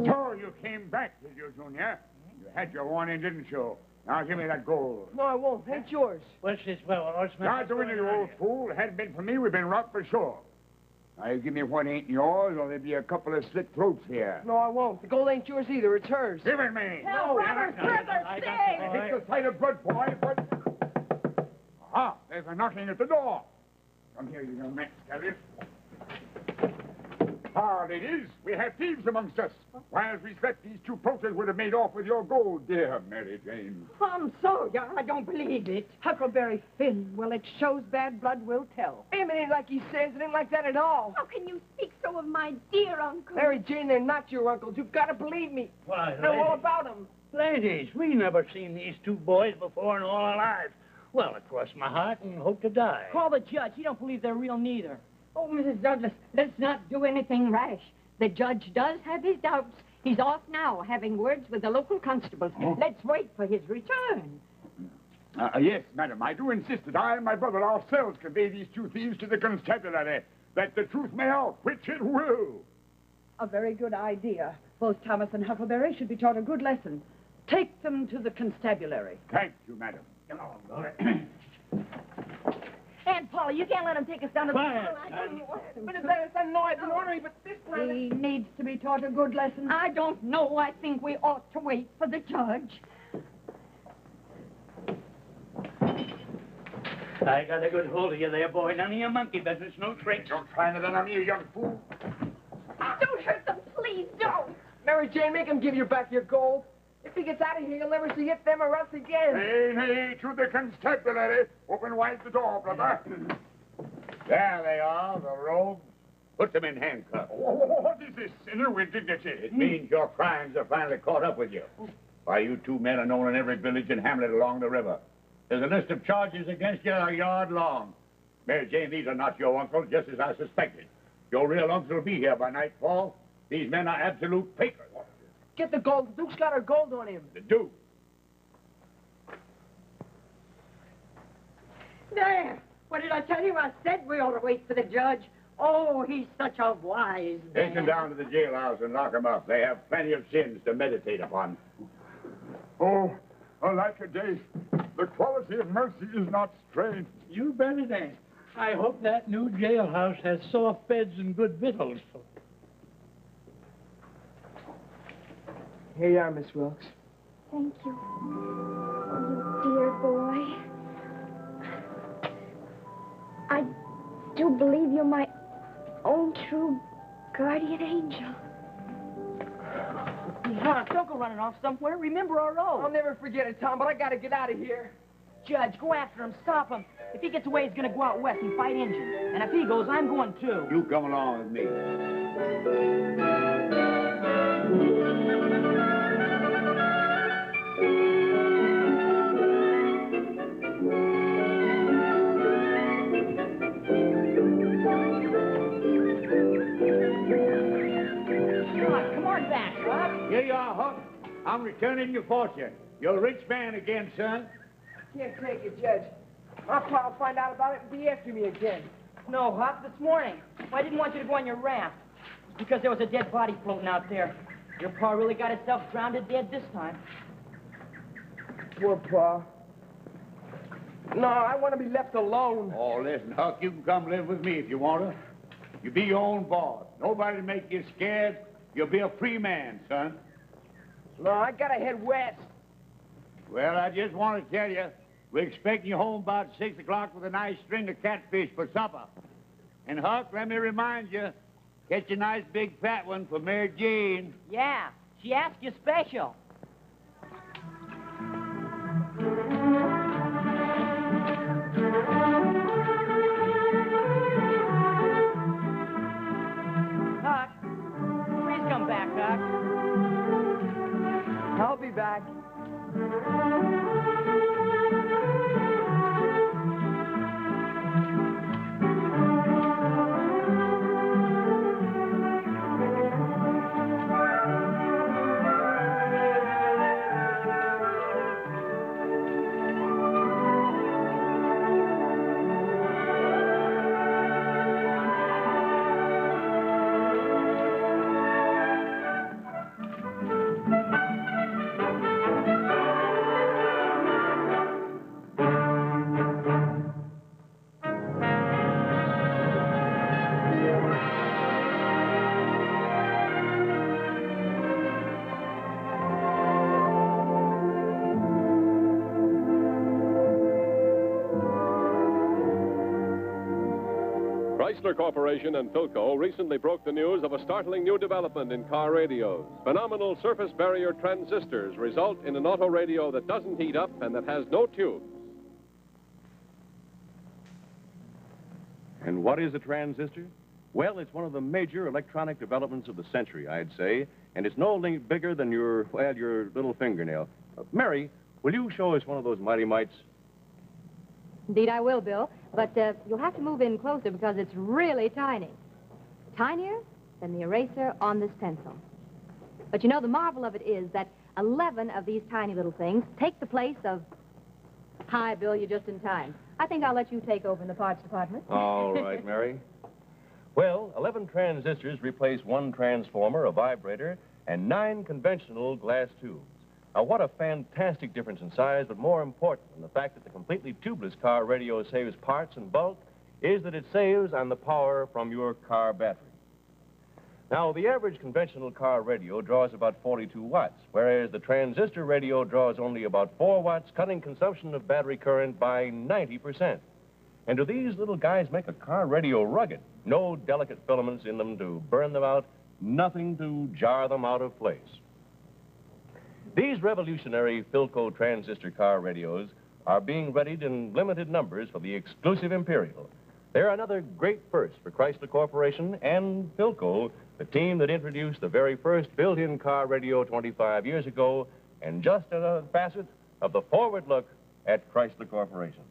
Speaker 15: So you came back, did you, Junior? You had your warning, didn't you? Now give me that gold.
Speaker 4: No, I won't. Ain't yours.
Speaker 16: What's this? Well, what's my...
Speaker 15: Start doing it, you old fool. Hadn't been for me, we'd been robbed for sure. Now, you give me what ain't yours, or there'll be a couple of slit throats here.
Speaker 4: No, I won't. The gold ain't yours either. It's hers.
Speaker 15: Give it me.
Speaker 4: No,
Speaker 8: Robert, further stay!
Speaker 15: It's the sight of blood, boy, but... Aha, there's a knocking at the door. Come here, you young man, Scallion. Hard it is. We have thieves amongst us. While we slept, these two poachers would have made off with your gold, dear Mary Jane.
Speaker 6: I'm sorry, I don't believe it.
Speaker 8: Huckleberry Finn, well, it shows bad blood will tell.
Speaker 4: It ain't like he says. It ain't like that at all.
Speaker 7: How can you speak so of my dear uncle?
Speaker 4: Mary Jane, they're not your uncles. You've got to believe me.
Speaker 16: Why,
Speaker 4: I know all about them.
Speaker 16: Ladies, we never seen these two boys before in all our lives. Well, I cross my heart and hope to die.
Speaker 5: Call the judge. He don't believe they're real neither.
Speaker 6: Oh, Mrs. Douglas, let's not do anything rash. The judge does have his doubts. He's off now, having words with the local constables. Let's wait for his return.
Speaker 15: Yes, madam. I do insist that I and my brother ourselves convey these two thieves to the constabulary, that the truth may out, which it will.
Speaker 8: A very good idea. Both Thomas and Huckleberry should be taught a good lesson. Take them to the constabulary.
Speaker 15: Thank you, madam.
Speaker 16: Come on, boy.
Speaker 5: Aunt Polly, you can't let him take us down to
Speaker 16: Quiet,
Speaker 5: the...
Speaker 4: But it's an noise in ornery, but this time...
Speaker 8: He needs to be taught a good lesson.
Speaker 6: I don't know. I think we ought to wait for the judge.
Speaker 16: I got a good hold of you there, boy. None of your monkey business, no tricks.
Speaker 15: Don't try that on me, you young fool.
Speaker 6: Don't hurt them, please don't.
Speaker 4: Mary Jane, make him give you back your gold. If he gets out of here, you'll never see it, them or us again.
Speaker 15: Nay, nay, to the constabulary. Open wide the door, brother.
Speaker 9: There they are, the rogues. Put them in handcuffs.
Speaker 15: What is this? A new indignity.
Speaker 9: It means your crimes are finally caught up with you. Why, you two men are known in every village and hamlet along the river. There's a list of charges against you a yard long. Mary Jane, these are not your uncle, just as I suspected. Your real uncle will be here by nightfall. These men are absolute fakers.
Speaker 4: Get the gold. The Duke's got our gold on him.
Speaker 9: The Duke?
Speaker 6: There. What did I tell you? I said we ought to wait for the judge. Oh, he's such a wise man.
Speaker 9: Take them down to the jailhouse and lock them up. They have plenty of sins to meditate upon.
Speaker 15: Oh, like a day. The quality of mercy is not strained.
Speaker 16: You bet it ain't. I hope that new jailhouse has soft beds and good victuals.
Speaker 4: Here you are, Miss Wilkes.
Speaker 13: Thank you. Oh, you dear boy. I do believe you're my own true guardian angel.
Speaker 5: Tom, don't go running off somewhere. Remember our oath.
Speaker 4: I'll never forget it, Tom, but I gotta get out of here.
Speaker 5: Judge, go after him. Stop him. If he gets away, he's gonna go out west and fight Indians. And if he goes, I'm going too.
Speaker 9: You come along with me.
Speaker 5: Come on back, Huck.
Speaker 9: Here you are, Huck. I'm returning your fortune. You're a rich man again, son.
Speaker 4: Can't take it, Judge. My pa will find out about it and be after me again.
Speaker 5: No, Huck, this morning. Well, I didn't want you to go on your raft. It's because there was a dead body floating out there. Your pa really got himself drowned dead this time.
Speaker 4: Poor Pa. No, I want to be left alone.
Speaker 9: Oh, listen, Huck, you can come live with me if you want to. You be your own boss. Nobody to make you scared. You'll be a free man, son.
Speaker 4: No, I gotta head west.
Speaker 9: Well, I just want to tell you, we're expecting you home about 6 o'clock with a nice string of catfish for supper. And, Huck, let me remind you, catch a nice big fat one for Mary Jane.
Speaker 5: Yeah, she asked you special. Huck, please come back, Huck.
Speaker 4: I'll be back.
Speaker 2: Chrysler Corporation and Philco recently broke the news of a startling new development in car radios. Phenomenal surface barrier transistors result in an auto radio that doesn't heat up and that has no tubes.
Speaker 3: And what is a transistor? Well, it's one of the major electronic developments of the century, I'd say, and it's no bigger than your little fingernail. Mary, will you show us one of those mighty mites?
Speaker 19: Indeed, I will, Bill. But you'll have to move in closer because it's really tiny. Tinier than the eraser on this pencil. But you know, the marvel of it is that 11 of these tiny little things take the place of Hi, Bill. You're just in time. I think I'll let you take over in the parts department.
Speaker 3: All right, Mary. Well, 11 transistors replace 1 transformer, a vibrator, and 9 conventional glass tubes. Now, what a fantastic difference in size, but more important than the fact that the completely tubeless car radio saves parts and bulk is that it saves on the power from your car battery. Now, the average conventional car radio draws about 42 watts, whereas the transistor radio draws only about 4 watts, cutting consumption of battery current by 90%. And do these little guys make a car radio rugged? No delicate filaments in them to burn them out, nothing to jar them out of place. These revolutionary Philco transistor car radios are being readied in limited numbers for the exclusive Imperial. They're another great first for Chrysler Corporation and Philco, the team that introduced the very first built-in car radio 25 years ago, and just another facet of the forward look at Chrysler Corporation.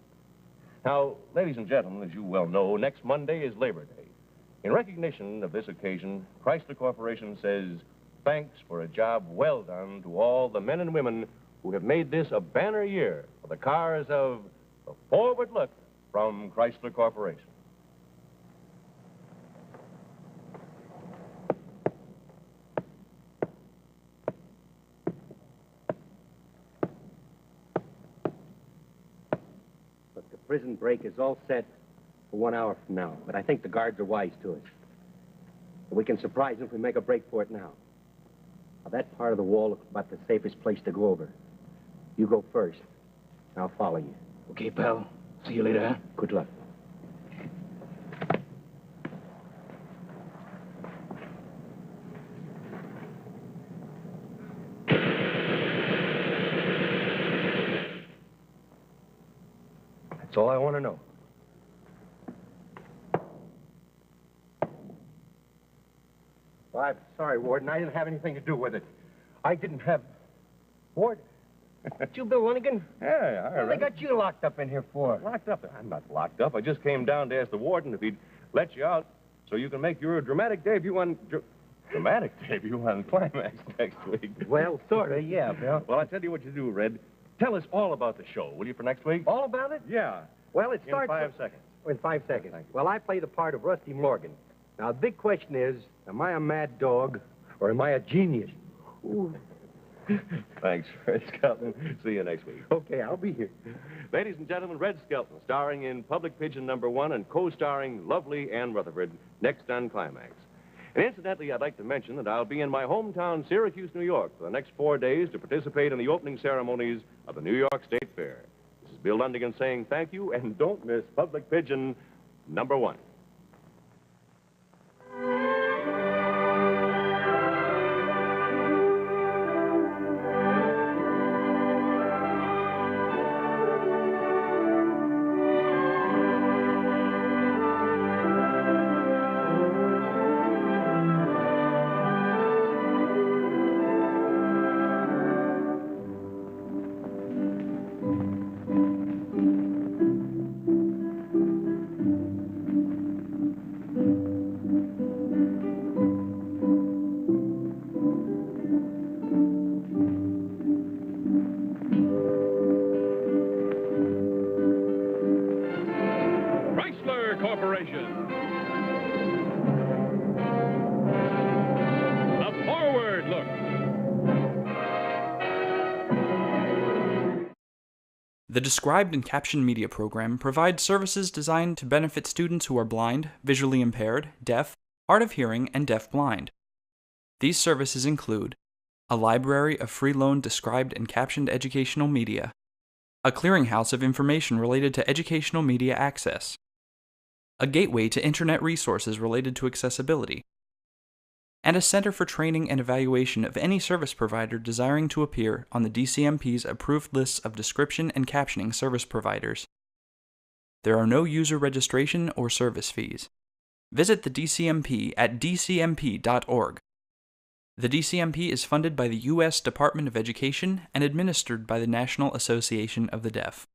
Speaker 3: Now, ladies and gentlemen, as you well know, next Monday is Labor Day. In recognition of this occasion, Chrysler Corporation says thanks for a job well done to all the men and women who have made this a banner year for the cars of the forward look from Chrysler Corporation.
Speaker 20: Look, the prison break is all set for 1 hour from now, but I think the guards are wise to us. We can surprise them if we make a break for it now. Now, that part of the wall looks about the safest place to go over. You go first. I'll follow you.
Speaker 16: Okay, pal. See you later, huh?
Speaker 20: Good luck. That's all I want to know. Well, I'm sorry, Warden. I didn't have anything to do with it. I didn't have... Warden? You, Bill Winnigan?
Speaker 3: Yeah, all right.
Speaker 20: What they got you locked up in here for?
Speaker 3: Locked up? I'm not locked up. I just came down to ask the warden if he'd let you out so you can make your dramatic debut on... Dramatic debut on Climax next week.
Speaker 20: Well, sort of, yeah, Bill.
Speaker 3: Well, I'll tell you what you do, Red. Tell us all about the show, will you, for next week?
Speaker 20: All about it?
Speaker 3: Yeah.
Speaker 20: Well, it
Speaker 3: In
Speaker 20: starts...
Speaker 3: 5 seconds.
Speaker 20: In 5 seconds. Well, I play the part of Rusty Morgan. Now, the big question is, am I a mad dog or am I a genius? Ooh.
Speaker 3: Thanks, Red Skelton. See you next week.
Speaker 20: Okay, I'll be here.
Speaker 3: Ladies and gentlemen, Red Skelton, starring in Public Pigeon #1 and co-starring lovely Ann Rutherford, next on Climax. And incidentally, I'd like to mention that I'll be in my hometown, Syracuse, New York, for the next 4 days to participate in the opening ceremonies of the New York State Fair. This is Bill Lundigan saying thank you, and don't miss Public Pigeon #1.
Speaker 2: Corporation. The Forward Look.
Speaker 1: The Described and Captioned Media program provides services designed to benefit students who are blind, visually impaired, deaf, hard of hearing, and deaf-blind. These services include a library of free-loan described and captioned educational media, a clearinghouse of information related to educational media access, a gateway to internet resources related to accessibility, and a center for training and evaluation of any service provider desiring to appear on the DCMP's approved lists of description and captioning service providers. There are no user registration or service fees. Visit the DCMP at dcmp.org. The DCMP is funded by the U.S. Department of Education and administered by the National Association of the Deaf.